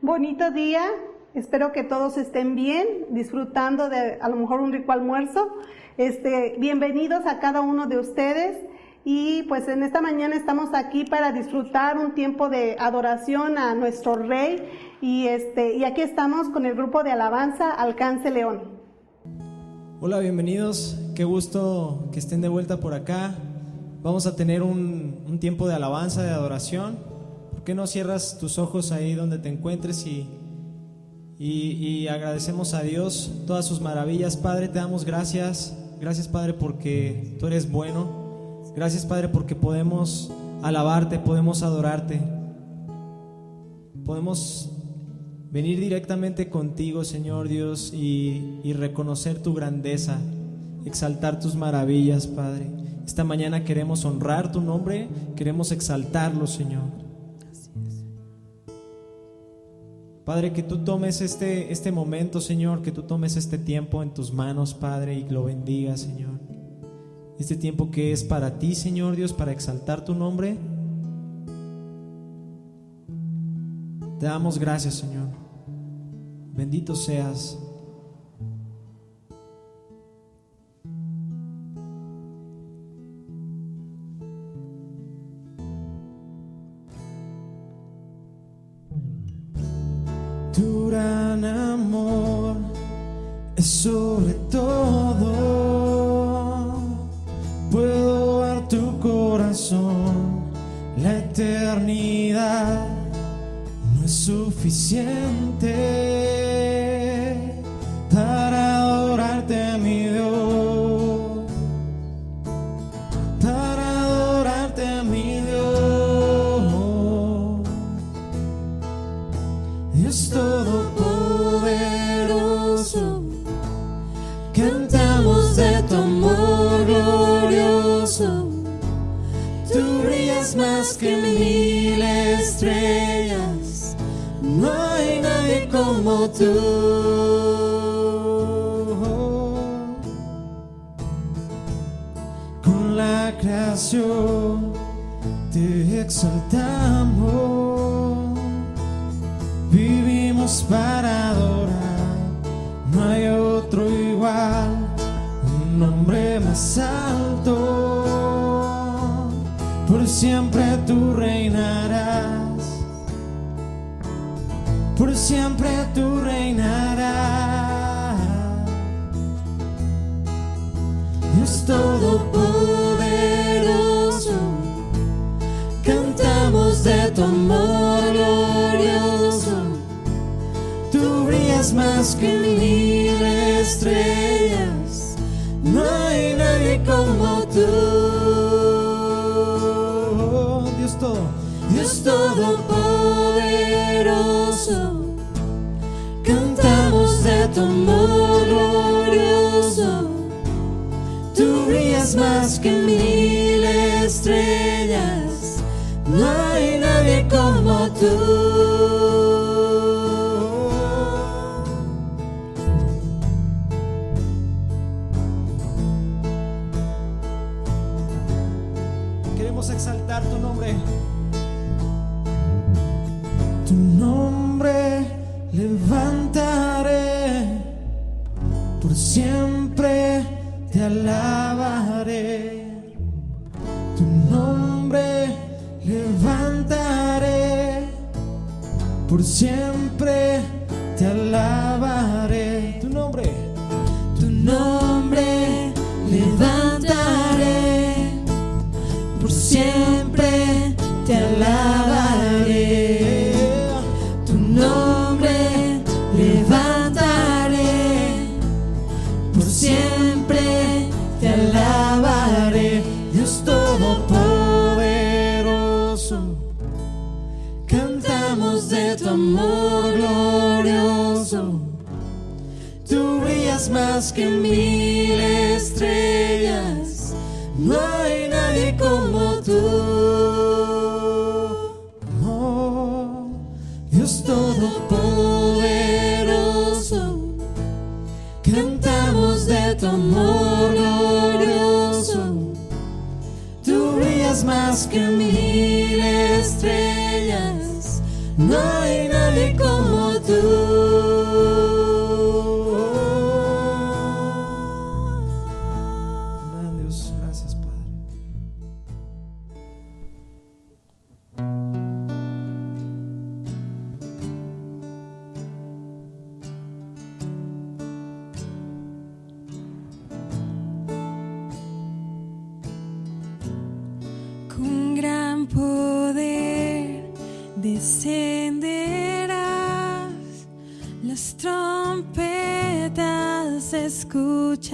Bonito día, espero que todos estén bien, disfrutando de a lo mejor un rico almuerzo. Bienvenidos a cada uno de ustedes y pues en esta mañana estamos aquí para disfrutar un tiempo de adoración a nuestro Rey y aquí estamos con el grupo de alabanza Alcance León. Hola, bienvenidos, qué gusto que estén de vuelta por acá. Vamos a tener un tiempo de alabanza, de adoración. ¿Por qué no cierras tus ojos ahí donde te encuentres y agradecemos a Dios todas sus maravillas? Padre, te damos gracias. Gracias, Padre, porque tú eres bueno. Gracias, Padre, porque podemos alabarte, podemos adorarte. Podemos venir directamente contigo, Señor Dios, y reconocer tu grandeza, exaltar tus maravillas, Padre. Esta mañana queremos honrar tu nombre, queremos exaltarlo, Señor. Padre, que tú tomes este momento, Señor, que tú tomes este tiempo en tus manos, Padre, y lo bendigas, Señor. Este tiempo que es para ti, Señor Dios, para exaltar tu nombre. Te damos gracias, Señor. Bendito seas. Tu gran amor es sobre todo. Puedo ver tu corazón. La eternidad no es suficiente para adorarte, mi Dios. Para adorarte, mi Dios. Dios todopoderoso, cantamos de tu amor glorioso. Tú brillas más que 1000 estrellas, no hay nadie como tú. Con la creación te exaltamos, vivimos para adorar, no hay otro igual, un nombre más alto, por siempre tú reinarás, por siempre tú reinarás. Dios todopoderoso, cantamos de tu amor glorioso. Tú brillas más que 1000 estrellas, no hay nadie como tú. Dios todopoderoso, cantamos de tu amor glorioso. Tú brillas más que 1000 estrellas, no hay nadie como tú. Queremos exaltar tu nombre. Tu nombre levantaré, por siempre te alabaré. Tu nombre levantaré, por siempre te alabaré. Tu nombre levantaré, por siempre te alabaré. Tu nombre levantaré, por siempre te alabaré. Dios todopoderoso, cantamos de tu amor glorioso. Tú brillas más que 1000 estrellas, no hay nadie como tú. Oh, Dios todopoderoso, cantamos de tu amor glorioso. Tú brillas más que 1000 estrellas, no hay nadie como descenderás, las trompetas se escucharán,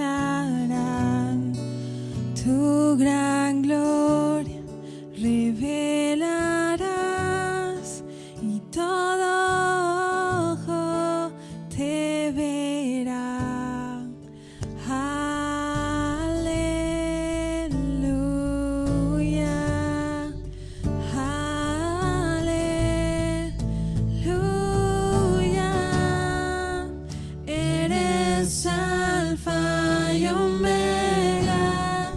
tu gran gloria revelarás y todo ojo te verá. Aleluya, aleluya, eres Alfa y Omega,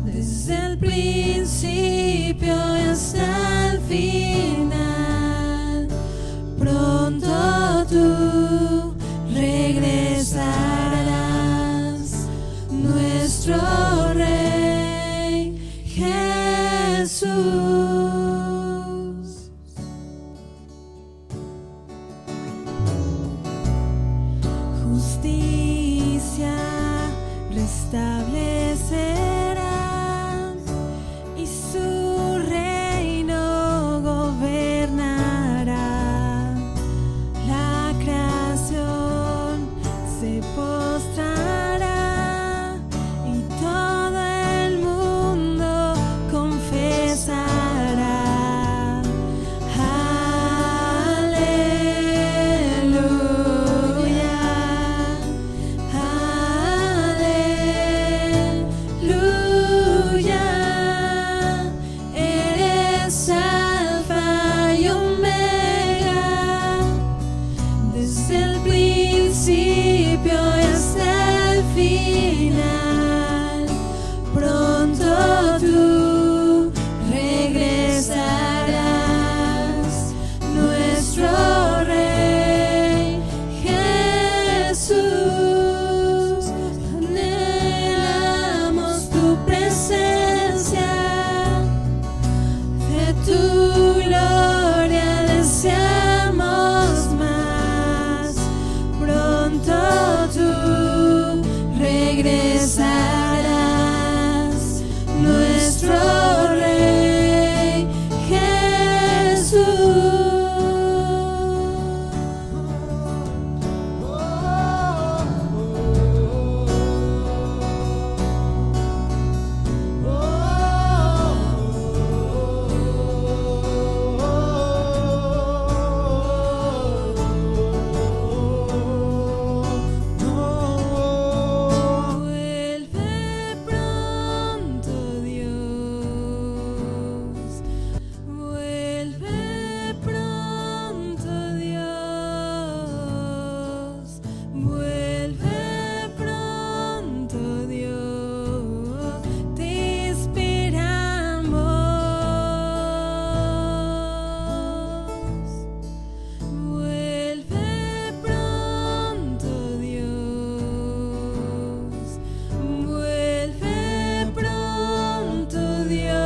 desde el principio hasta el final. Pronto tú regresarás, nuestro Rey Jesús. Justicia restablecerás y su reino gobernará. La creación se postrará y todo el mundo confesará. Aleluya, aleluya, eres Alfa y Omega, desde el principio hasta el final. Pronto tú regresarás, nuestro Rey Jesús. Anhelamos tu presencia, de tu gloria deseamos más. Pronto tú regresarás, nuestro Rey Jesús. Vuelve pronto, Dios. Vuelve pronto, Dios. Vuelve pronto, Dios. Te esperamos. Vuelve pronto, Dios. Vuelve pronto, Dios.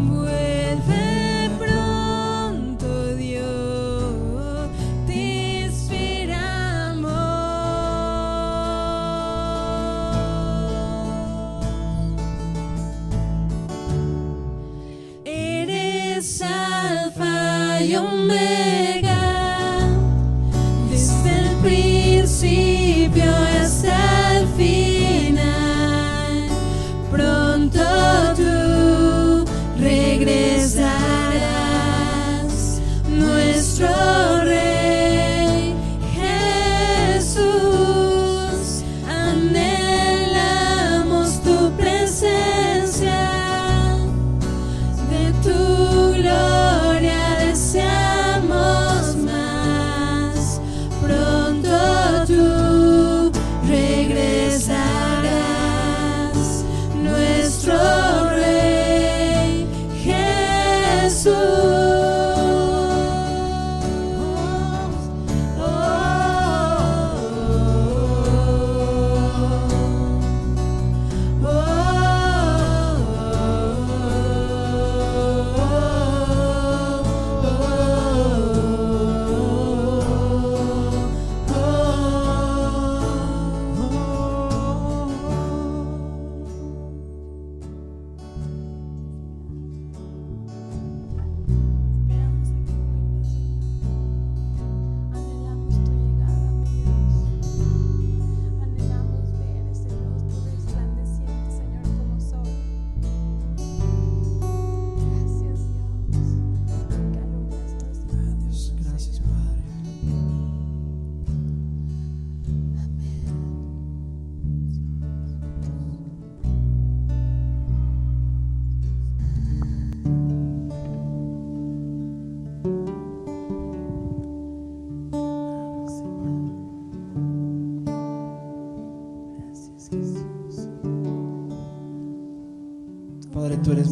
Vuelve pronto, Dios. Te esperamos. Eres Alfa y Omega, desde el principio hasta el final. Pronto tú regresarás, nuestro Rey Jesús. Anhelamos tu presencia, de tu gloria deseamos más. Pronto tú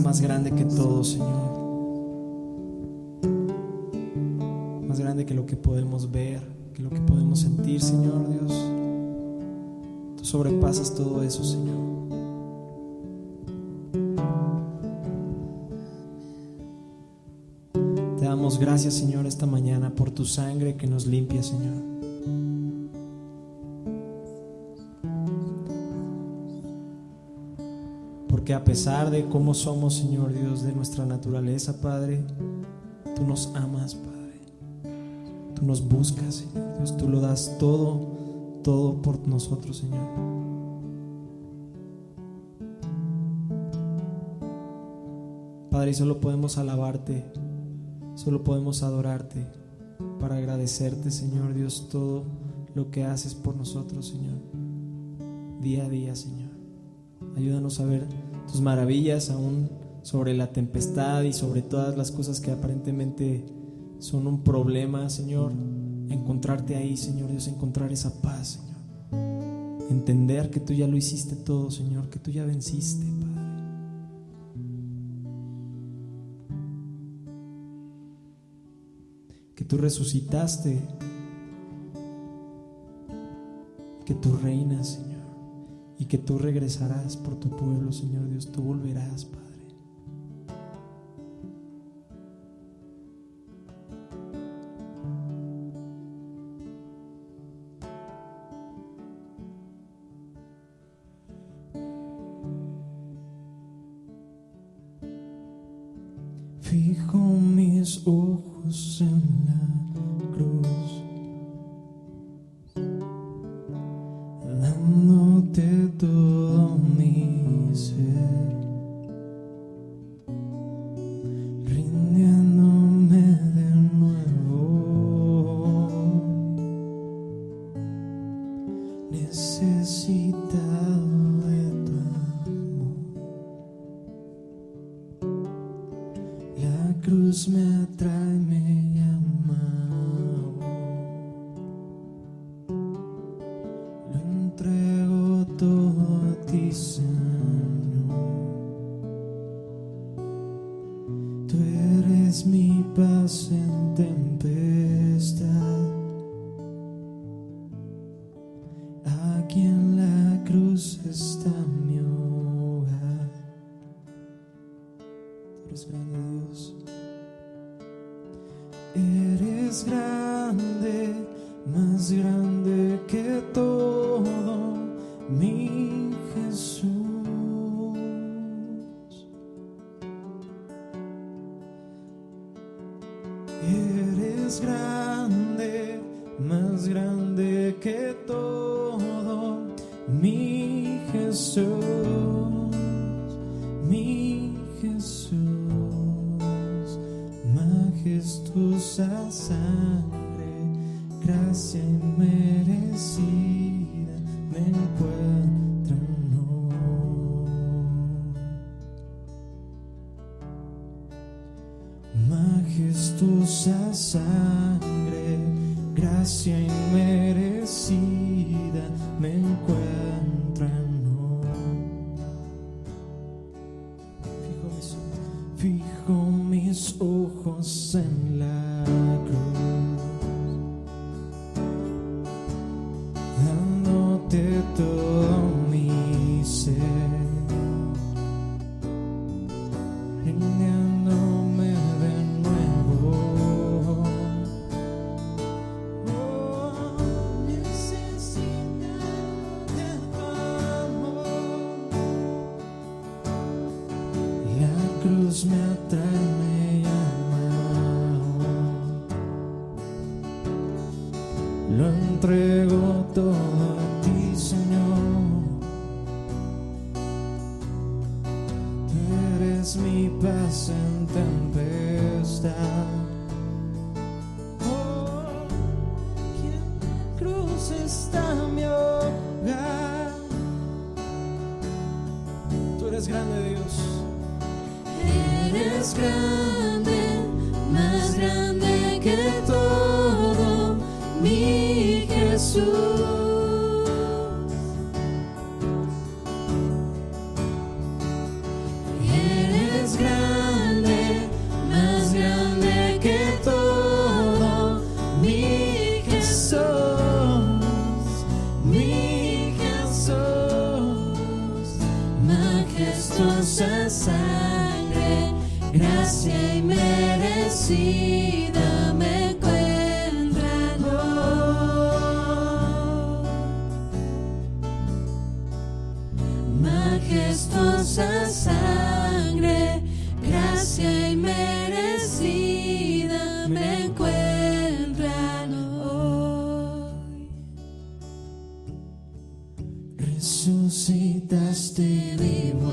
más grande que todo, Señor. Más grande que lo que podemos ver, que lo que podemos sentir, Señor Dios. Tú sobrepasas todo eso, Señor. Te damos gracias, Señor, esta mañana por tu sangre que nos limpia, Señor. Porque a pesar de cómo somos, Señor Dios, de nuestra naturaleza, Padre, tú nos amas, Padre. Tú nos buscas, Señor Dios. Tú lo das todo por nosotros, Señor. Padre, y solo podemos alabarte, solo podemos adorarte para agradecerte, Señor Dios, todo lo que haces por nosotros, Señor, día a día, Señor. Ayúdanos a ver tus maravillas aún sobre la tempestad y sobre todas las cosas que aparentemente son un problema, Señor. Encontrarte ahí, Señor Dios, encontrar esa paz, Señor. Entender que tú ya lo hiciste todo, Señor, que tú ya venciste, Padre. Que tú resucitaste, que tú reinas, Señor, y que tú regresarás por tu pueblo, Señor Dios. Tú volverás, Padre. Fijo mis ojos en la cruz, dándote todo mi ser, rindiéndome de nuevo, necesitado de tu amor. La cruz me atrae, me llama. Lo entrego todo a ti, Señor. Tú eres mi paz en tempestad. Aquí en la cruz está mi hogar. Tú eres grande, Dios. Eres grande, más grande que todo, mi Jesús. Eres grande, más grande que todo, mi Jesús, mi Jesús. Majestuosa sangre, gracia inmerecida me encuentra hoy. Majestuosa sangre, gracia inmerecida me encuentra hoy. Fijo mis ojos en la cruz, dándote todo mi ser, rindiéndome de nuevo. Oh, necesito de tu amor. La cruz me atrae, me llama. Lo entrego todo a ti, Señor. Tú eres mi paz en tempestad. Oh, aquí en la cruz está mi hogar. Tú eres grande, Dios. Eres grande, más grande que todo, mi Jesús. Eres grande. gracia inmerecida me encuentran hoy. Majestuosa sangre, gracia inmerecida me encuentran hoy. Resucitaste vivo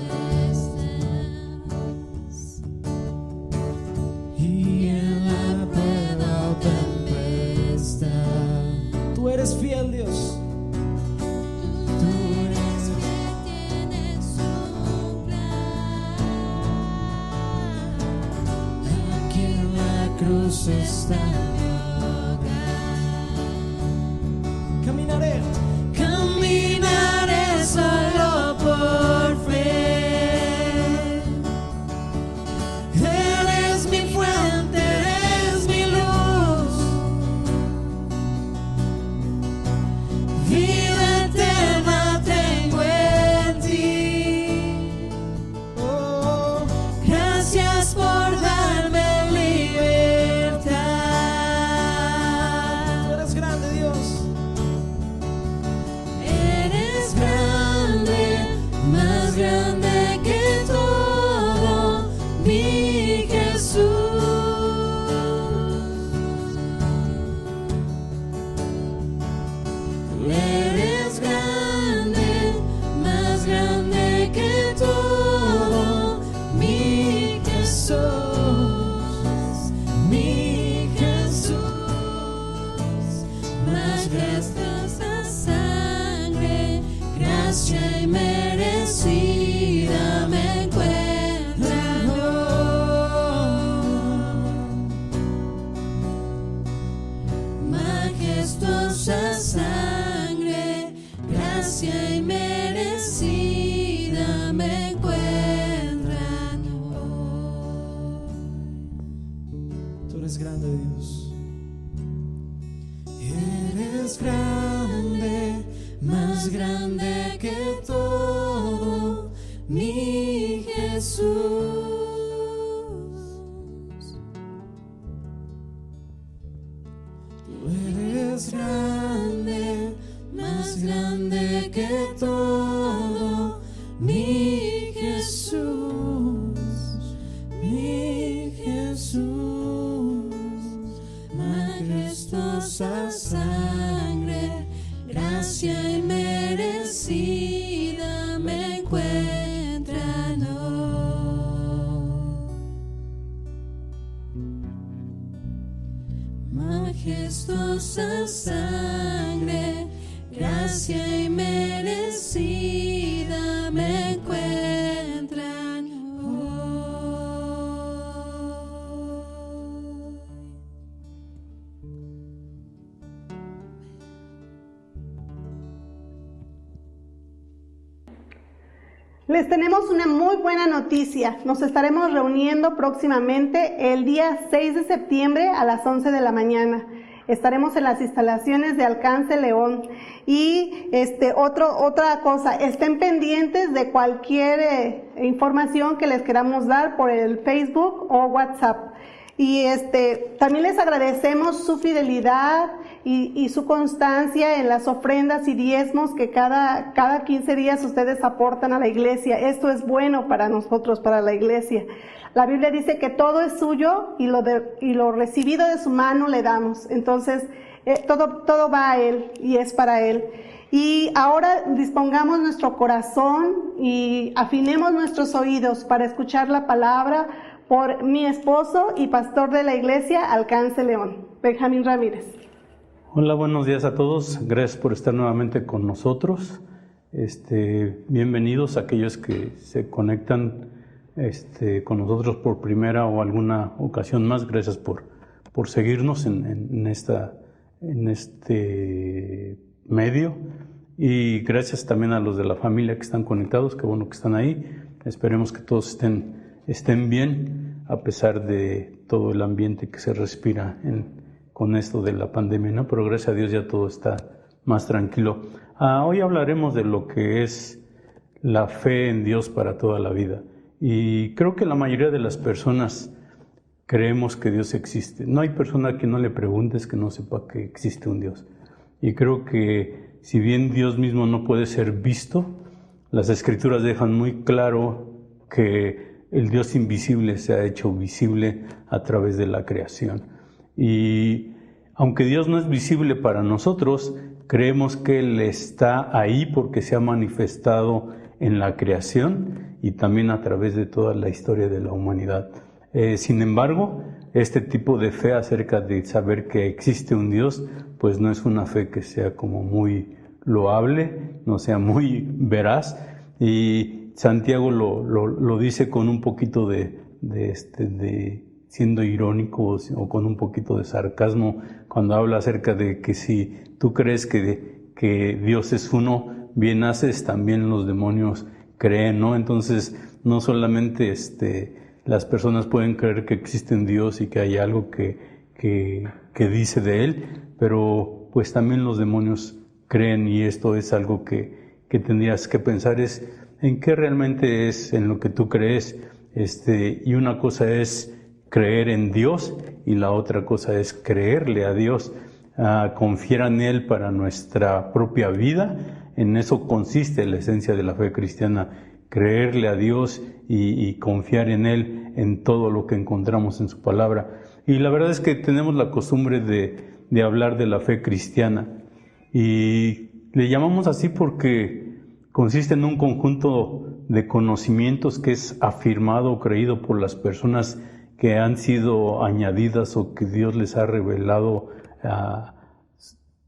y en la prueba o tempestad. Tú eres fiel, Dios. Tú eres quien tienes un plan. Aquí en la cruz está mi hogar. Caminaré. Caminaré solo por fe. Eres mi fuente, eres mi luz. Vida eterna tengo en ti. Oh, Gracias por darme libertad. tú eres grande, Dios. Eres grande, más grande que todo, mi Jesús. Eres grande, más grande que todo, mi Jesús, mi Jesús. Más gracias sangre, gracia inmerecida me encuentran hoy. Majestuosa sangre, gracia inmerecida me encuentran hoy. Tú eres grande, Dios. Eres grande, más grande que todo, mi Jesús. Tú eres grande, más grande que todo, mi Jesús, mi Jesús. Majestuosa sangre, gracia inmerecida me encuentran hoy. Majestuosa sangre, gracia inmerecida me encuentran hoy. Les tenemos una muy buena noticia. Nos estaremos reuniendo próximamente el día 6 de septiembre a las 11 de la mañana. Estaremos en las instalaciones de Alcance León. Y otra cosa, estén pendientes de cualquier información que les queramos dar por el Facebook o WhatsApp. Y también les agradecemos su fidelidad y su constancia en las ofrendas y diezmos que cada 15 días ustedes aportan a la iglesia. Esto es bueno para nosotros, para la iglesia. La Biblia dice que todo es suyo y lo recibido de su mano le damos. Entonces, todo va a Él y es para Él. Y ahora dispongamos nuestro corazón y afinemos nuestros oídos para escuchar la palabra por mi esposo y pastor de la iglesia Alcance León, Benjamín Ramírez. Hola, buenos días a todos. Gracias por estar nuevamente con nosotros. Bienvenidos a aquellos que se conectan con nosotros por primera o alguna ocasión más. Gracias por seguirnos en este medio. Y gracias también a los de la familia que están conectados. Qué bueno que están ahí. Esperemos que todos estén bien a pesar de todo el ambiente que se respira con esto de la pandemia, ¿no? Pero gracias a Dios ya todo está más tranquilo. Hoy hablaremos de lo que es la fe en Dios para toda la vida. Y creo que la mayoría de las personas creemos que Dios existe. No hay persona a quien no le preguntes que no sepa que existe un Dios. Y creo que si bien Dios mismo no puede ser visto, las Escrituras dejan muy claro que el Dios invisible se ha hecho visible a través de la creación. Y aunque Dios no es visible para nosotros, creemos que Él está ahí porque se ha manifestado en la creación y también a través de toda la historia de la humanidad. Sin embargo, este tipo de fe acerca de saber que existe un Dios, pues no es una fe que sea como muy loable, no sea muy veraz. Y Santiago lo dice con un poquito de siendo irónico o con un poquito de sarcasmo cuando habla acerca de que si tú crees que Dios es uno, bien haces, también los demonios creen, ¿no? Entonces, no solamente las personas pueden creer que existe un Dios y que hay algo que dice de Él, pero pues también los demonios creen, y esto es algo que tendrías que pensar es en qué realmente es en lo que tú crees, y una cosa es creer en Dios y la otra cosa es creerle a Dios, confiar en Él para nuestra propia vida. En eso consiste la esencia de la fe cristiana, creerle a Dios y confiar en Él en todo lo que encontramos en su palabra. Y la verdad es que tenemos la costumbre de hablar de la fe cristiana y le llamamos así porque consiste en un conjunto de conocimientos que es afirmado o creído por las personas que han sido añadidas o que Dios les ha revelado,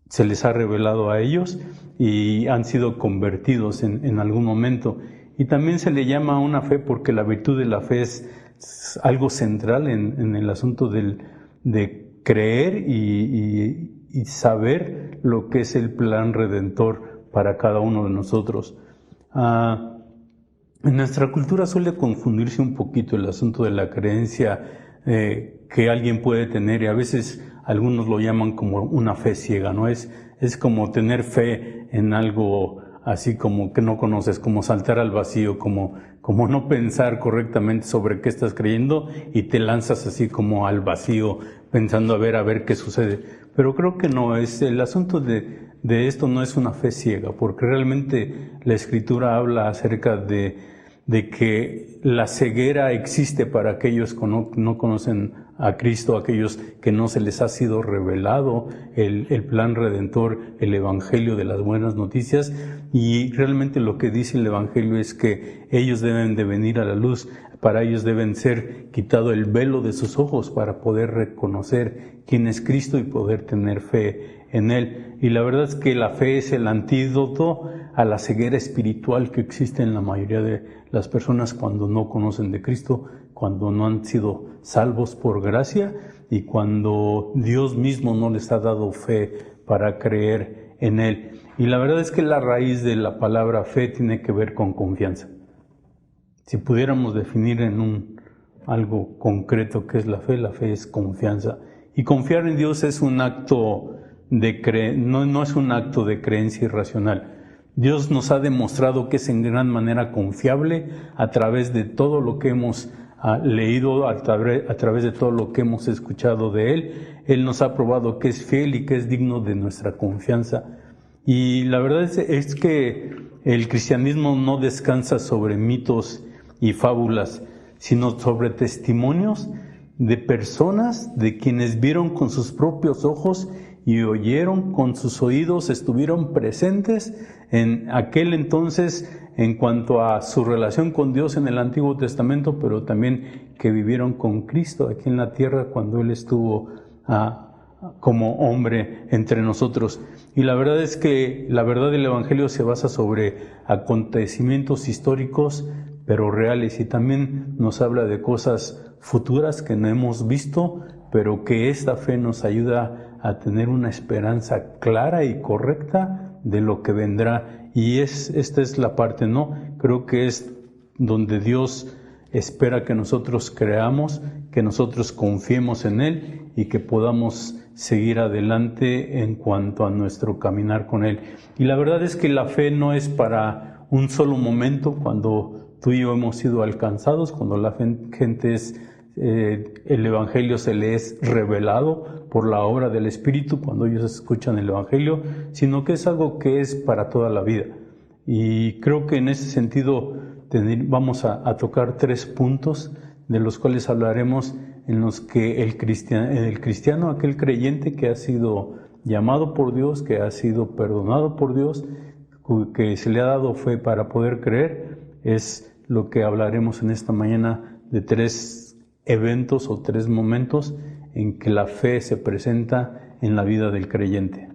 se les ha revelado a ellos y han sido convertidos en algún momento. Y también se le llama una fe porque la virtud de la fe es algo central en el asunto de creer y saber lo que es el plan redentor para cada uno de nosotros. En nuestra cultura suele confundirse un poquito el asunto de la creencia que alguien puede tener, y a veces algunos lo llaman como una fe ciega, ¿no? Es como tener fe en algo así como que no conoces, como saltar al vacío, como no pensar correctamente sobre qué estás creyendo y te lanzas así como al vacío pensando a ver qué sucede. Pero creo que no, el asunto de esto no es una fe ciega, porque realmente la Escritura habla acerca de que la ceguera existe para aquellos que no conocen a Cristo, aquellos que no se les ha sido revelado el plan redentor, el Evangelio de las buenas noticias, y realmente lo que dice el Evangelio es que ellos deben de venir a la luz, para ellos deben ser quitado el velo de sus ojos para poder reconocer quién es Cristo y poder tener fe en Él. Y la verdad es que la fe es el antídoto a la ceguera espiritual que existe en la mayoría de las personas cuando no conocen de Cristo, cuando no han sido salvos por gracia y cuando Dios mismo no les ha dado fe para creer en Él. Y la verdad es que la raíz de la palabra fe tiene que ver con confianza. Si pudiéramos definir en algo concreto qué es la fe es confianza. Y confiar en Dios es un acto no es un acto de creencia irracional. Dios nos ha demostrado que es en gran manera confiable a través de todo lo que hemos leído, a través de todo lo que hemos escuchado de Él. Él nos ha probado que es fiel y que es digno de nuestra confianza. Y la verdad es que el cristianismo no descansa sobre mitos y fábulas, sino sobre testimonios de personas de quienes vieron con sus propios ojos y oyeron con sus oídos, estuvieron presentes en aquel entonces en cuanto a su relación con Dios en el Antiguo Testamento, pero también que vivieron con Cristo aquí en la tierra cuando Él estuvo como hombre entre nosotros. Y la verdad es que la verdad del Evangelio se basa sobre acontecimientos históricos, pero reales, y también nos habla de cosas futuras que no hemos visto, pero que esta fe nos ayuda a tener una esperanza clara y correcta de lo que vendrá. Y esta es la parte, ¿no? Creo que es donde Dios espera que nosotros creamos, que nosotros confiemos en Él y que podamos seguir adelante en cuanto a nuestro caminar con Él. Y la verdad es que la fe no es para un solo momento cuando tú y yo hemos sido alcanzados, cuando la gente es el Evangelio se les es revelado por la obra del Espíritu cuando ellos escuchan el Evangelio, sino que es algo que es para toda la vida. Y creo que en ese sentido vamos a tocar 3 puntos de los cuales hablaremos, en los que el cristiano, aquel creyente que ha sido llamado por Dios, que ha sido perdonado por Dios, que se le ha dado fe para poder creer, es lo que hablaremos en esta mañana, de 3 eventos o 3 momentos en que la fe se presenta en la vida del creyente.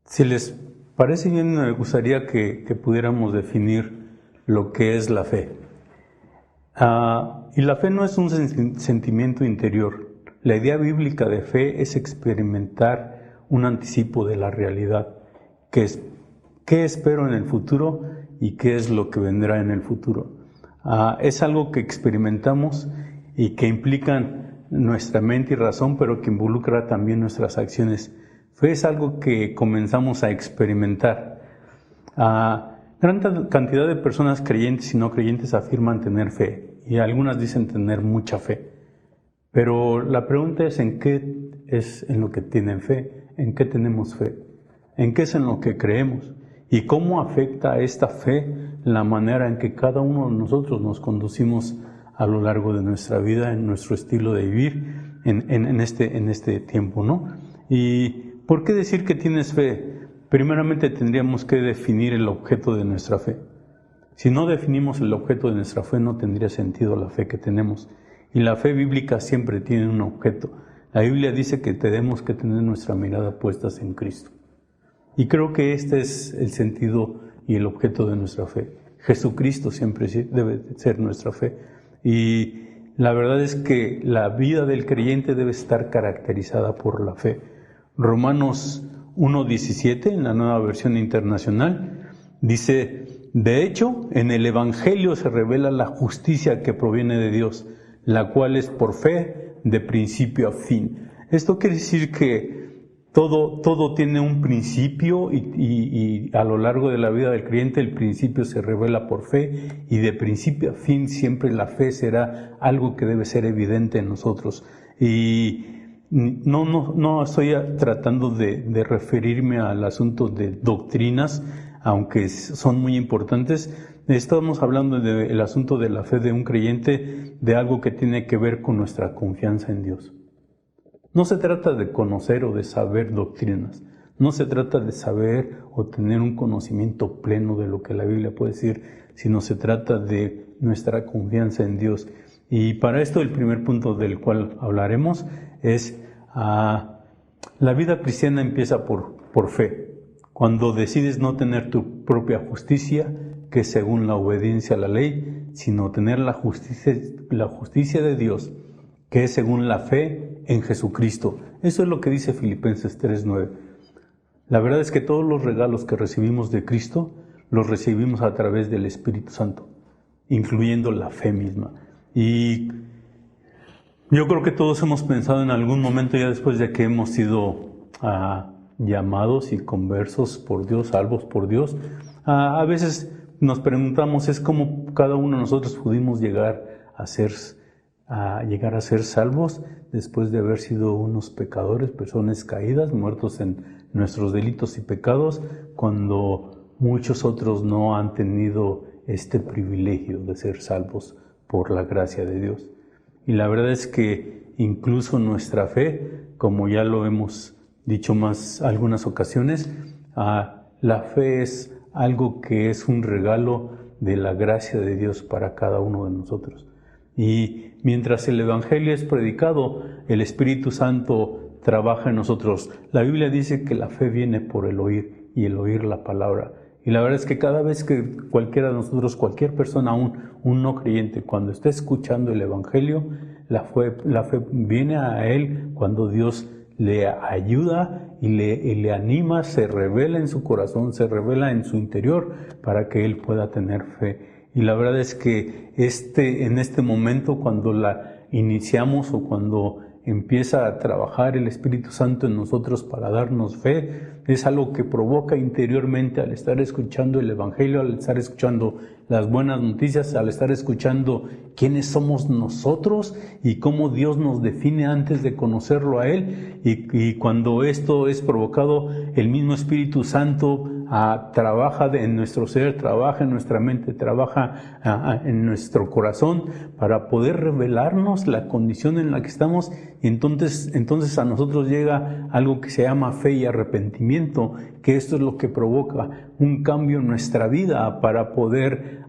Si les parece bien, me gustaría que pudiéramos definir lo que es la fe. Y la fe no es un sentimiento interior. La idea bíblica de fe es experimentar un anticipo de la realidad, que es qué espero en el futuro y qué es lo que vendrá en el futuro. Es algo que experimentamos y que implican nuestra mente y razón, pero que involucra también nuestras acciones. Fe es algo que comenzamos a experimentar. Gran cantidad de personas creyentes y no creyentes afirman tener fe, y algunas dicen tener mucha fe. Pero la pregunta es en qué es en lo que tienen fe, en qué tenemos fe, en qué es en lo que creemos, y cómo afecta esta fe la manera en que cada uno de nosotros nos conducimos a lo largo de nuestra vida, en nuestro estilo de vivir, en este tiempo, ¿no? ¿Y por qué decir que tienes fe? Primeramente tendríamos que definir el objeto de nuestra fe. Si no definimos el objeto de nuestra fe, no tendría sentido la fe que tenemos. Y la fe bíblica siempre tiene un objeto. La Biblia dice que tenemos que tener nuestra mirada puestas en Cristo. Y creo que este es el sentido y el objeto de nuestra fe. Jesucristo siempre debe ser nuestra fe. Y la verdad es que la vida del creyente debe estar caracterizada por la fe. Romanos 1:17, en la Nueva Versión Internacional, dice: de hecho, en el Evangelio se revela la justicia que proviene de Dios, la cual es por fe de principio a fin. Esto quiere decir que todo tiene un principio y a lo largo de la vida del creyente el principio se revela por fe, y de principio a fin siempre la fe será algo que debe ser evidente en nosotros. Y no estoy tratando de referirme al asunto de doctrinas, aunque son muy importantes. Estamos hablando del asunto de la fe de un creyente, de algo que tiene que ver con nuestra confianza en Dios. No se trata de conocer o de saber doctrinas, no se trata de saber o tener un conocimiento pleno de lo que la Biblia puede decir, sino se trata de nuestra confianza en Dios. Y para esto el primer punto del cual hablaremos es la vida cristiana empieza por fe. Cuando decides no tener tu propia justicia, que es según la obediencia a la ley, sino tener la justicia de Dios, que es según la fe en Jesucristo. Eso es lo que dice Filipenses 3:9. La verdad es que todos los regalos que recibimos de Cristo, los recibimos a través del Espíritu Santo, incluyendo la fe misma. Y yo creo que todos hemos pensado en algún momento, ya después de que hemos sido llamados y conversos por Dios, salvos por Dios, a veces nos preguntamos, es cómo cada uno de nosotros pudimos llegar a ser salvos después de haber sido unos pecadores, personas caídas, muertos en nuestros delitos y pecados, cuando muchos otros no han tenido este privilegio de ser salvos por la gracia de Dios. Y la verdad es que incluso nuestra fe, como ya lo hemos dicho algunas ocasiones, la fe es algo que es un regalo de la gracia de Dios para cada uno de nosotros. Y mientras el Evangelio es predicado, el Espíritu Santo trabaja en nosotros. La Biblia dice que la fe viene por el oír, y el oír la palabra. Y la verdad es que cada vez que cualquiera de nosotros, cualquier persona, un no creyente, cuando está escuchando el Evangelio, la fe viene a él cuando Dios le ayuda y le anima, se revela en su corazón, se revela en su interior para que él pueda tener fe. Y la verdad es que en este momento, cuando la iniciamos o cuando empieza a trabajar el Espíritu Santo en nosotros para darnos fe, es algo que provoca interiormente al estar escuchando el Evangelio, al estar escuchando las buenas noticias, al estar escuchando quiénes somos nosotros y cómo Dios nos define antes de conocerlo a Él. Y cuando esto es provocado, el mismo Espíritu Santo trabaja en nuestro ser, trabaja en nuestra mente, trabaja en nuestro corazón para poder revelarnos la condición en la que estamos. Y entonces a nosotros llega algo que se llama fe y arrepentimiento, que esto es lo que provoca un cambio en nuestra vida para poder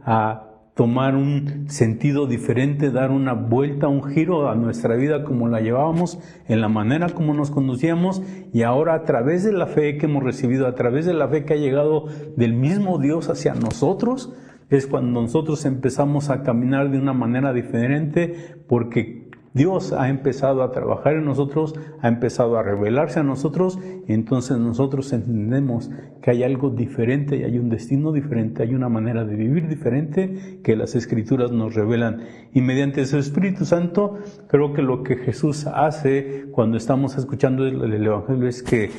tomar un sentido diferente, dar una vuelta, un giro a nuestra vida como la llevábamos, en la manera como nos conducíamos, y ahora a través de la fe que hemos recibido, a través de la fe que ha llegado del mismo Dios hacia nosotros, es cuando nosotros empezamos a caminar de una manera diferente, porque Dios ha empezado a trabajar en nosotros, ha empezado a revelarse a nosotros, y entonces nosotros entendemos que hay algo diferente, y hay un destino diferente, hay una manera de vivir diferente que las Escrituras nos revelan. Y mediante su Espíritu Santo, creo que lo que Jesús hace cuando estamos escuchando el Evangelio es que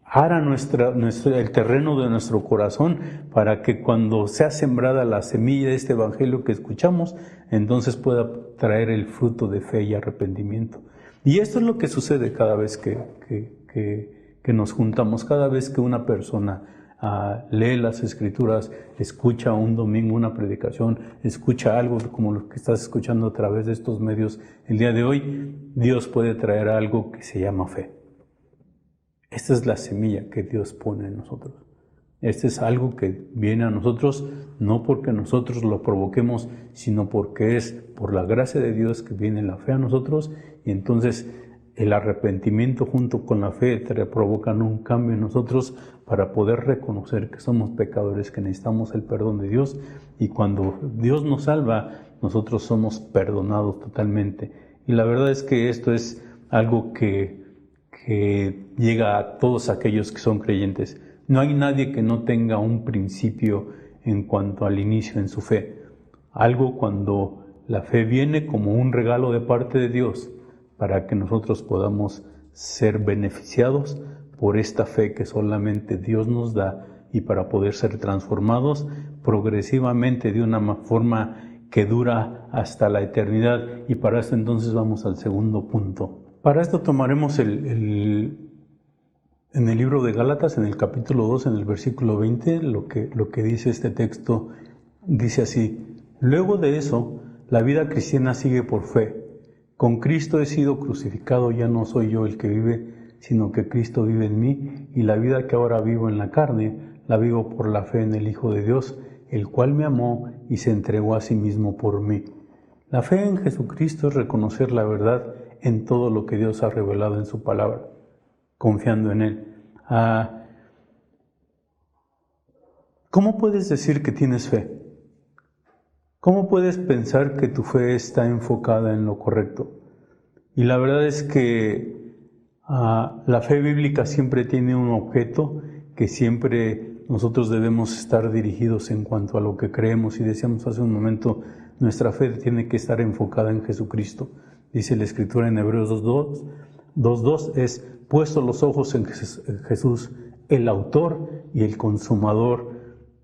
ara el terreno de nuestro corazón para que cuando sea sembrada la semilla de este Evangelio que escuchamos, entonces pueda traer el fruto de fe y arrepentimiento. Y esto es lo que sucede cada vez que nos juntamos, cada vez que una persona lee las Escrituras, escucha un domingo una predicación, escucha algo como lo que estás escuchando a través de estos medios el día de hoy, Dios puede traer algo que se llama fe. Esta es la semilla que Dios pone en nosotros. Este es algo que viene a nosotros no porque nosotros lo provoquemos, sino porque es por la gracia de Dios que viene la fe a nosotros, y entonces el arrepentimiento junto con la fe provocan un cambio en nosotros para poder reconocer que somos pecadores, que necesitamos el perdón de Dios, y cuando Dios nos salva, nosotros somos perdonados totalmente. Y la verdad es que esto es algo que llega a todos aquellos que son creyentes. No hay nadie que no tenga un principio en cuanto al inicio en su fe. Algo cuando la fe viene como un regalo de parte de Dios para que nosotros podamos ser beneficiados por esta fe que solamente Dios nos da, y para poder ser transformados progresivamente de una forma que dura hasta la eternidad. Y para esto entonces vamos al segundo punto. Para esto tomaremos en el libro de Gálatas, en el capítulo 2, en el versículo 20, lo que dice este texto, dice así: luego de eso, la vida cristiana sigue por fe. Con Cristo he sido crucificado, ya no soy yo el que vive, sino que Cristo vive en mí, y la vida que ahora vivo en la carne, la vivo por la fe en el Hijo de Dios, el cual me amó y se entregó a sí mismo por mí. La fe en Jesucristo es reconocer la verdad en todo lo que Dios ha revelado en su palabra, confiando en Él. ¿Cómo puedes decir que tienes fe? ¿Cómo puedes pensar que tu fe está enfocada en lo correcto? Y la verdad es que la fe bíblica siempre tiene un objeto que siempre nosotros debemos estar dirigidos en cuanto a lo que creemos. Y decíamos hace un momento, nuestra fe tiene que estar enfocada en Jesucristo. Dice la Escritura en Hebreos 2:2, es puesto los ojos en Jesús, el autor y el consumador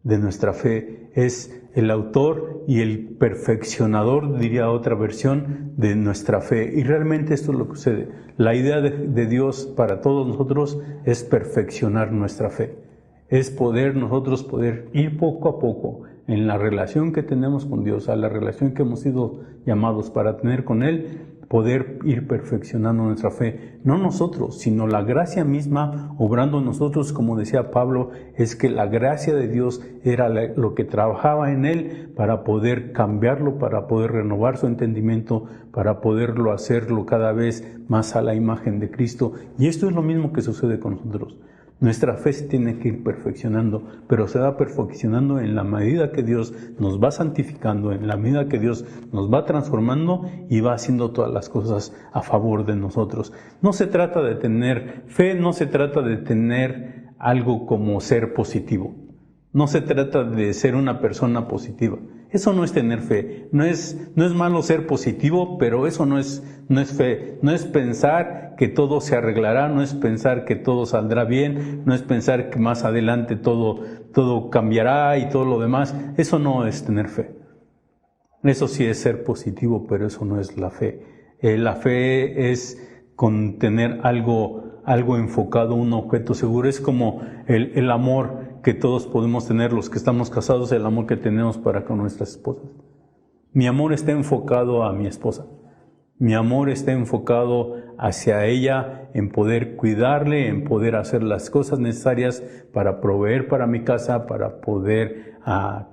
de nuestra fe. Es el autor y el perfeccionador, diría otra versión, de nuestra fe. Y realmente esto es lo que sucede. La idea de Dios para todos nosotros es perfeccionar nuestra fe. Es nosotros poder ir poco a poco en la relación que tenemos con Dios, a la relación que hemos sido llamados para tener con Él, poder ir perfeccionando nuestra fe. No nosotros, sino la gracia misma obrando en nosotros. Como decía Pablo, es que la gracia de Dios era lo que trabajaba en Él para poder cambiarlo, para poder renovar su entendimiento, para poderlo hacerlo cada vez más a la imagen de Cristo. Y esto es lo mismo que sucede con nosotros. Nuestra fe se tiene que ir perfeccionando, pero se va perfeccionando en la medida que Dios nos va santificando, en la medida que Dios nos va transformando y va haciendo todas las cosas a favor de nosotros. No se trata de tener fe, no se trata de tener algo como ser positivo. No se trata de ser una persona positiva. Eso no es tener fe. No es malo ser positivo, pero eso no es fe. No es pensar que todo se arreglará, no es pensar que todo saldrá bien, no es pensar que más adelante todo cambiará y todo lo demás. Eso no es tener fe. Eso sí es ser positivo, pero eso no es la fe. La fe es con tener algo enfocado, un objeto seguro. Es como el amor que todos podemos tener, los que estamos casados, el amor que tenemos para con nuestras esposas. Mi amor está enfocado a mi esposa. Mi amor está enfocado hacia ella, en poder cuidarle, en poder hacer las cosas necesarias para proveer para mi casa, para poder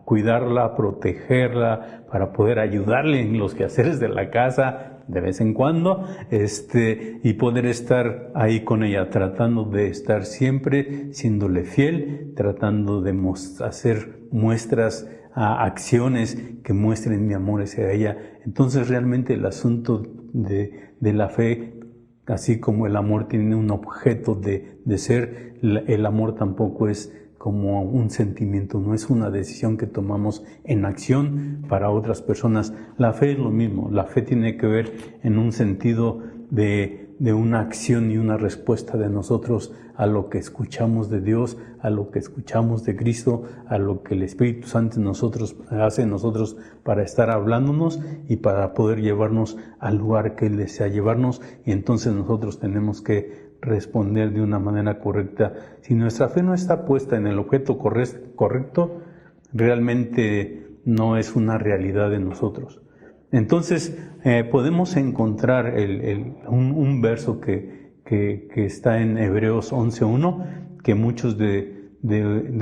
cuidarla, protegerla, para poder ayudarle en los quehaceres de la casa de vez en cuando, y poder estar ahí con ella, tratando de estar siempre siéndole fiel, tratando de hacer muestras, acciones que muestren mi amor hacia ella. Entonces realmente el asunto de la fe, así como el amor tiene un objeto de ser, el amor tampoco es como un sentimiento, no es una decisión que tomamos en acción para otras personas. La fe es lo mismo, la fe tiene que ver en un sentido de una acción y una respuesta de nosotros a lo que escuchamos de Dios, a lo que escuchamos de Cristo, a lo que el Espíritu Santo hace en nosotros para estar hablándonos y para poder llevarnos al lugar que Él desea llevarnos, y entonces nosotros tenemos que responder de una manera correcta. Si nuestra fe no está puesta en el objeto correcto, realmente no es una realidad de nosotros. Entonces podemos encontrar un verso que está en Hebreos 11:1, que muchos de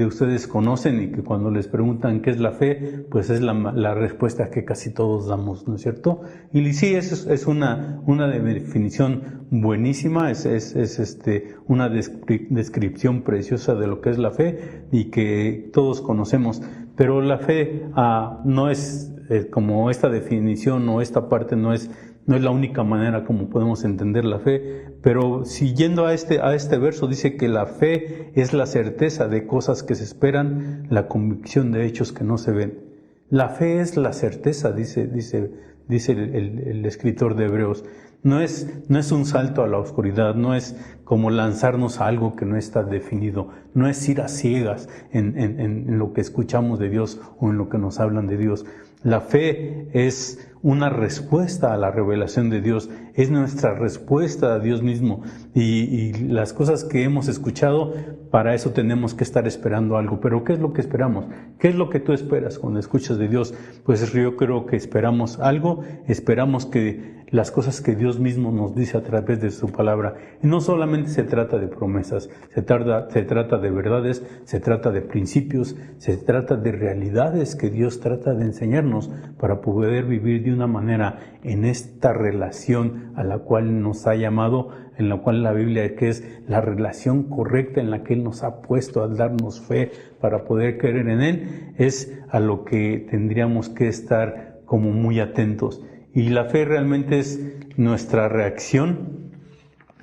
ustedes conocen, y que cuando les preguntan qué es la fe, pues es la respuesta que casi todos damos, ¿no es cierto? Y sí, es una definición buenísima, es una descripción preciosa de lo que es la fe y que todos conocemos. Pero la fe no es como esta definición, o esta parte no es la única manera como podemos entender la fe. Pero siguiendo a este verso, dice que la fe es la certeza de cosas que se esperan, la convicción de hechos que no se ven. La fe es la certeza, dice el escritor de Hebreos. No es un salto a la oscuridad, no es como lanzarnos a algo que no está definido, no es ir a ciegas en lo que escuchamos de Dios o en lo que nos hablan de Dios. La fe es una respuesta a la revelación de Dios, es nuestra respuesta a Dios mismo, y las cosas que hemos escuchado, para eso tenemos que estar esperando algo. Pero ¿qué es lo que esperamos? ¿Qué es lo que tú esperas cuando escuchas de Dios? Pues yo creo que esperamos algo, esperamos que las cosas que Dios mismo nos dice a través de su palabra. Y no solamente se trata de promesas, se trata de verdades, se trata de principios, se trata de realidades que Dios trata de enseñarnos para poder vivir de una manera en esta relación a la cual nos ha llamado, en la cual la Biblia, que es la relación correcta en la que Él nos ha puesto al darnos fe para poder creer en Él, es a lo que tendríamos que estar como muy atentos. Y la fe realmente es nuestra reacción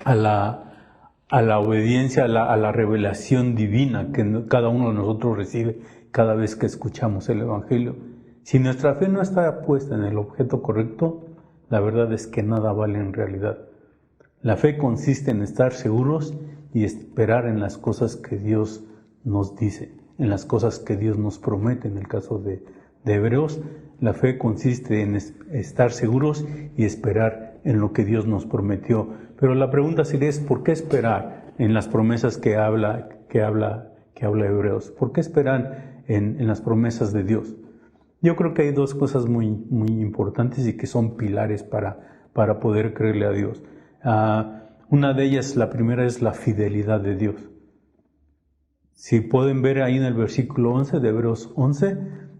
a la obediencia, a la revelación divina que cada uno de nosotros recibe cada vez que escuchamos el Evangelio. Si nuestra fe no está puesta en el objeto correcto, la verdad es que nada vale en realidad. La fe consiste en estar seguros y esperar en las cosas que Dios nos dice, en las cosas que Dios nos promete. En el caso de Hebreos, la fe consiste en estar seguros y esperar en lo que Dios nos prometió. Pero la pregunta sería ¿por qué esperar en las promesas que habla Hebreos? ¿Por qué esperar en las promesas de Dios? Yo creo que hay dos cosas muy, muy importantes y que son pilares para poder creerle a Dios. Una de ellas, la primera, es la fidelidad de Dios. Si pueden ver ahí en el versículo 11 de Hebreos 11,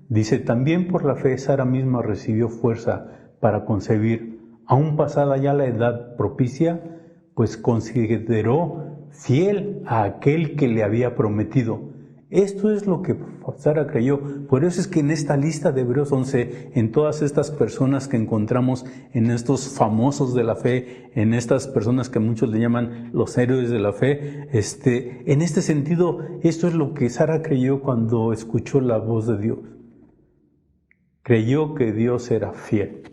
dice: también por la fe Sara misma recibió fuerza para concebir, aún pasada ya la edad propicia, pues consideró fiel a aquel que le había prometido. Esto es lo que Sara creyó. Por eso es que en esta lista de Hebreos 11, en todas estas personas que encontramos, en estos famosos de la fe, en estas personas que muchos le llaman los héroes de la fe, en este sentido, esto es lo que Sara creyó cuando escuchó la voz de Dios. creyó que Dios era fiel.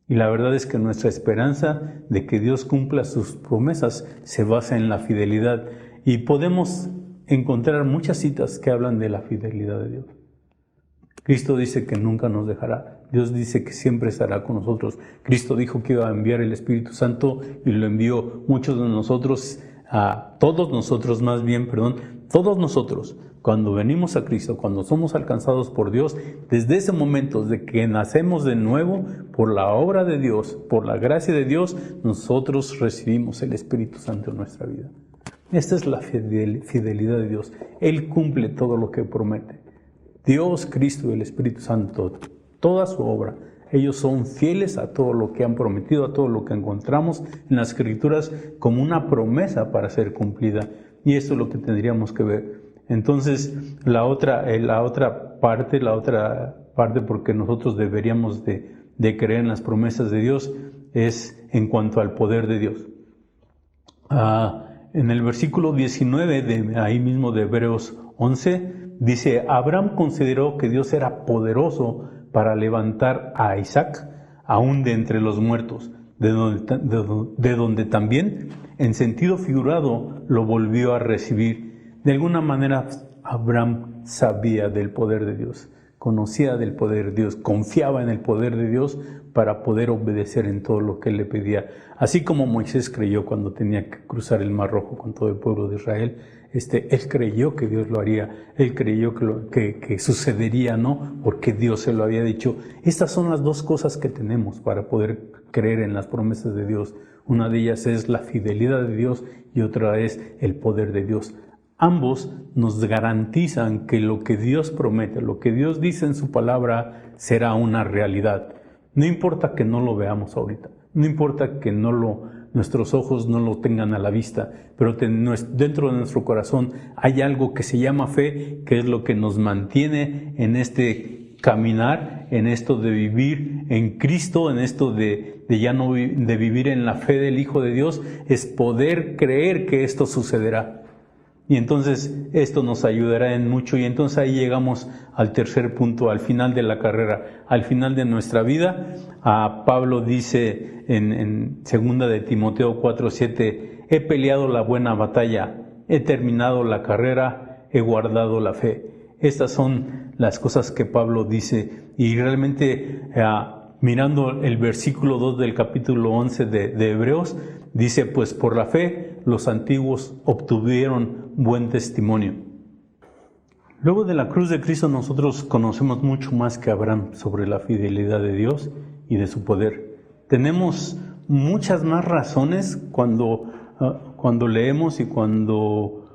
Y la verdad es que nuestra esperanza de que Dios cumpla sus promesas se basa en la fidelidad. Y podemos encontrar muchas citas que hablan de la fidelidad de Dios. Cristo dice que nunca nos dejará. Dios dice que siempre estará con nosotros. Cristo dijo que iba a enviar el Espíritu Santo y lo envió. Muchos de nosotros, todos nosotros, cuando venimos a Cristo, cuando somos alcanzados por Dios, desde ese momento de que nacemos de nuevo, por la obra de Dios, por la gracia de Dios, nosotros recibimos el Espíritu Santo en nuestra vida. Esta es la fidelidad de Dios. Él cumple todo lo que promete. Dios, Cristo y el Espíritu Santo, toda su obra, ellos son fieles a todo lo que han prometido, a todo lo que encontramos en las Escrituras como una promesa para ser cumplida. Y esto es lo que tendríamos que ver. Entonces, la otra parte, porque nosotros deberíamos de creer en las promesas de Dios, es en cuanto al poder de Dios. En el versículo 19, de ahí mismo de Hebreos 11, dice: Abraham consideró que Dios era poderoso para levantar a Isaac, aún de entre los muertos, de donde también, en sentido figurado, lo volvió a recibir. De alguna manera, Abraham sabía del poder de Dios, conocía del poder de Dios, confiaba en el poder de Dios para poder obedecer en todo lo que él le pedía. Así como Moisés creyó cuando tenía que cruzar el Mar Rojo con todo el pueblo de Israel, él creyó que Dios lo haría, él creyó que sucedería, ¿no? Porque Dios se lo había dicho. Estas son las dos cosas que tenemos para poder creer en las promesas de Dios. Una de ellas es la fidelidad de Dios y otra es el poder de Dios. Ambos nos garantizan que lo que Dios promete, lo que Dios dice en su palabra, será una realidad. No importa que no lo veamos ahorita, no importa que nuestros ojos no lo tengan a la vista, pero dentro de nuestro corazón hay algo que se llama fe, que es lo que nos mantiene en este caminar, en esto de vivir en Cristo, en esto de vivir en la fe del Hijo de Dios, es poder creer que esto sucederá. Y entonces esto nos ayudará en mucho, y entonces ahí llegamos al tercer punto, al final de la carrera, al final de nuestra vida. Pablo dice en 2 de Timoteo 4:7, he peleado la buena batalla, he terminado la carrera, he guardado la fe. Estas son las cosas que Pablo dice, y realmente mirando el versículo 2 del capítulo 11 de Hebreos, dice: pues por la fe los antiguos obtuvieron buen testimonio. Luego de la cruz de Cristo nosotros conocemos mucho más que Abraham sobre la fidelidad de Dios y de su poder. Tenemos muchas más razones cuando leemos y cuando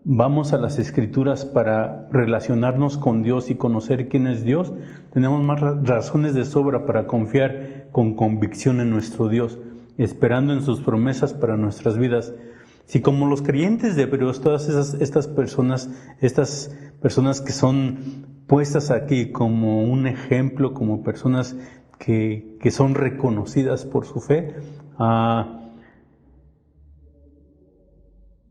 vamos a las Escrituras para relacionarnos con Dios y conocer quién es Dios. Tenemos más razones de sobra para confiar con convicción en nuestro Dios, esperando en sus promesas para nuestras vidas. Si como los creyentes de Hebreos, todas estas personas que son puestas aquí como un ejemplo, como personas que son reconocidas por su fe,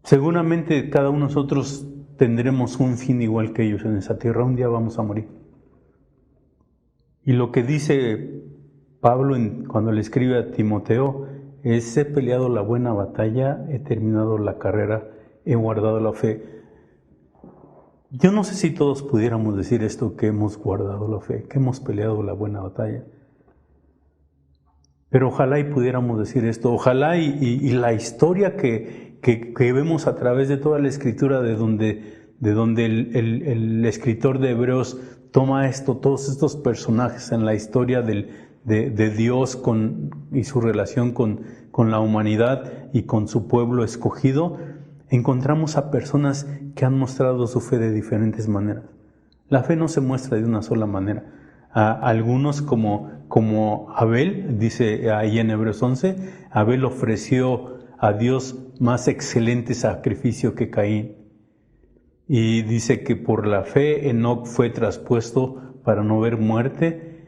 seguramente cada uno de nosotros tendremos un fin igual que ellos en esa tierra. Un día vamos a morir. Y lo que dice Pablo cuando le escribe a Timoteo es: he peleado la buena batalla, he terminado la carrera, he guardado la fe. Yo no sé si todos pudiéramos decir esto, que hemos guardado la fe, que hemos peleado la buena batalla. Pero ojalá y pudiéramos decir esto, ojalá y la historia que vemos a través de toda la Escritura, de donde el escritor de Hebreos toma todos estos personajes en la historia de Dios y su relación con la humanidad y con su pueblo escogido, encontramos a personas que han mostrado su fe de diferentes maneras. La fe no se muestra de una sola manera. Algunos como Abel, dice ahí en Hebreos 11, Abel ofreció a Dios más excelente sacrificio que Caín. Y dice que por la fe Enoc fue traspuesto para no ver muerte,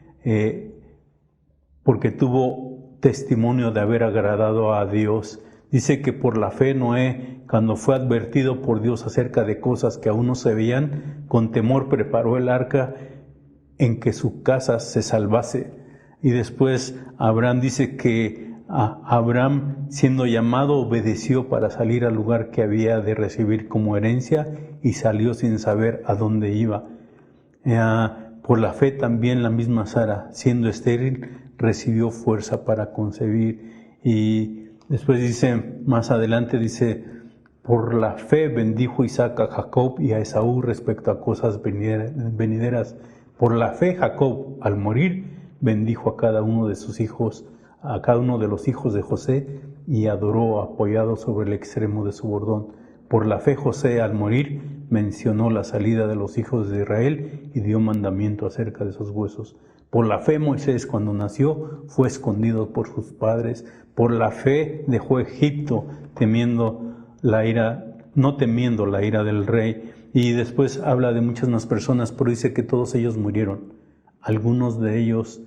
porque tuvo testimonio de haber agradado a Dios. Dice que por la fe Noé, cuando fue advertido por Dios acerca de cosas que aún no se veían, con temor preparó el arca en que su casa se salvase. Y después Abraham dice que Abraham, siendo llamado, obedeció para salir al lugar que había de recibir como herencia y salió sin saber a dónde iba. Por la fe también la misma Sara, siendo estéril, recibió fuerza para concebir. Y después dice, más adelante dice, por la fe bendijo Isaac a Jacob y a Esaú respecto a cosas venideras. Por la fe Jacob, al morir, bendijo a cada uno de sus hijos, a cada uno de los hijos de José, y adoró apoyado sobre el extremo de su bordón. Por la fe José, al morir, mencionó la salida de los hijos de Israel y dio mandamiento acerca de sus huesos. Por la fe Moisés, cuando nació, fue escondido por sus padres. Por la fe dejó Egipto, no temiendo la ira del rey. Y después habla de muchas más personas, pero dice que todos ellos murieron. Algunos de ellos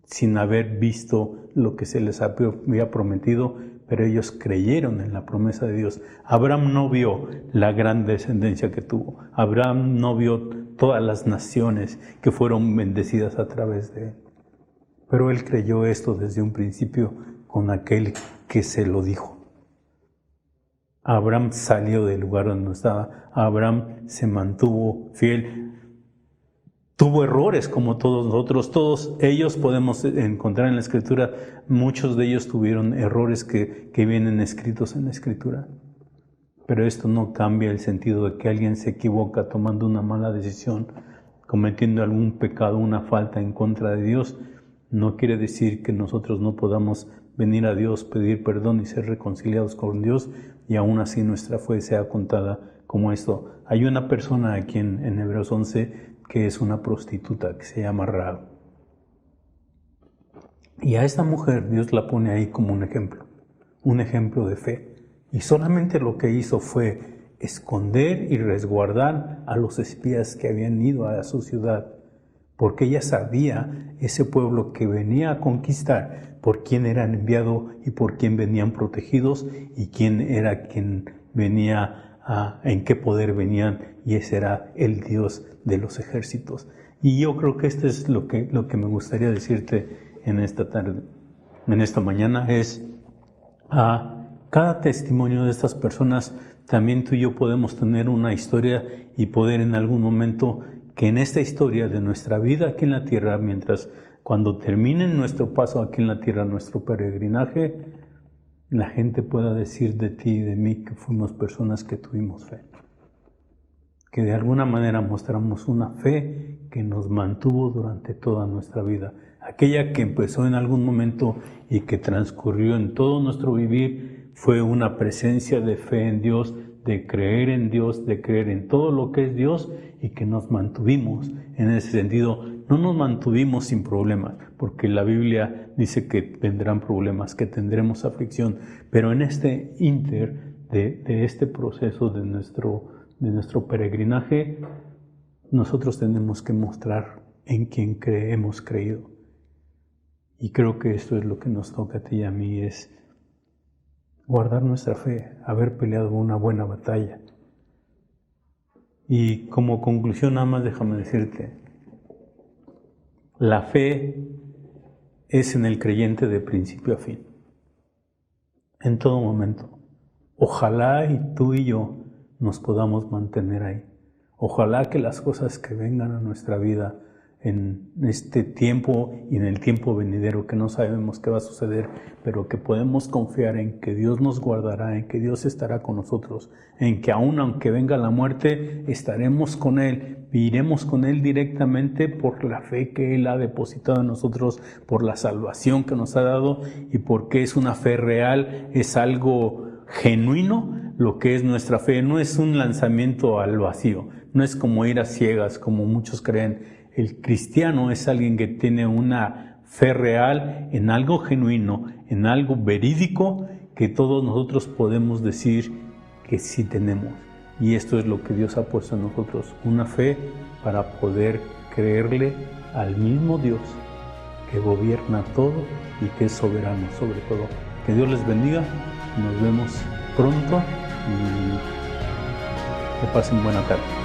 sin haber visto lo que se les había prometido, pero ellos creyeron en la promesa de Dios. Abraham no vio la gran descendencia que tuvo. Abraham no vio todas las naciones que fueron bendecidas a través de él. Pero él creyó esto desde un principio con aquel que se lo dijo. Abraham salió del lugar donde estaba. Abraham se mantuvo fiel. Tuvo errores como todos nosotros. Todos ellos podemos encontrar en la Escritura. Muchos de ellos tuvieron errores que vienen escritos en la Escritura. Pero esto no cambia el sentido de que alguien se equivoca tomando una mala decisión, cometiendo algún pecado, una falta en contra de Dios. No quiere decir que nosotros no podamos venir a Dios, pedir perdón y ser reconciliados con Dios, y aún así nuestra fe sea contada como esto. Hay una persona aquí en Hebreos 11 que es una prostituta, que se llama Rahab. Y a esta mujer Dios la pone ahí como un ejemplo de fe. Y solamente lo que hizo fue esconder y resguardar a los espías que habían ido a su ciudad, porque ella sabía ese pueblo que venía a conquistar, por quién eran enviados y por quién venían protegidos y quién era quien venía, en qué poder venían, y ese era el Dios de los ejércitos. Y yo creo que esto es lo que me gustaría decirte en esta tarde, en esta mañana, es cada testimonio de estas personas. También tú y yo podemos tener una historia y poder en algún momento que en esta historia de nuestra vida aquí en la tierra, cuando termine nuestro paso aquí en la tierra, nuestro peregrinaje, la gente pueda decir de ti y de mí que fuimos personas que tuvimos fe. Que de alguna manera mostramos una fe que nos mantuvo durante toda nuestra vida. Aquella que empezó en algún momento y que transcurrió en todo nuestro vivir, fue una presencia de fe en Dios, de creer en Dios, de creer en todo lo que es Dios, y que nos mantuvimos. En ese sentido, no nos mantuvimos sin problemas, porque la Biblia dice que vendrán problemas, que tendremos aflicción, pero en este ínter de este proceso de nuestro peregrinaje, nosotros tenemos que mostrar en quien hemos creído. Y creo que esto es lo que nos toca a ti y a mí, es guardar nuestra fe, haber peleado una buena batalla. Y como conclusión, nada más déjame decirte, la fe es en el creyente de principio a fin, en todo momento. Ojalá y tú y yo nos podamos mantener ahí. Ojalá que las cosas que vengan a nuestra vida en este tiempo y en el tiempo venidero, que no sabemos qué va a suceder, pero que podemos confiar en que Dios nos guardará, en que Dios estará con nosotros, en que aunque venga la muerte, estaremos con Él, iremos con Él directamente por la fe que Él ha depositado en nosotros, por la salvación que nos ha dado, y porque es una fe real, es algo genuino. Lo que es nuestra fe no es un lanzamiento al vacío, no es como ir a ciegas, como muchos creen. El cristiano es alguien que tiene una fe real en algo genuino, en algo verídico, que todos nosotros podemos decir que sí tenemos. Y esto es lo que Dios ha puesto en nosotros, una fe para poder creerle al mismo Dios que gobierna todo y que es soberano sobre todo. Que Dios les bendiga, nos vemos pronto y que pasen buena tarde.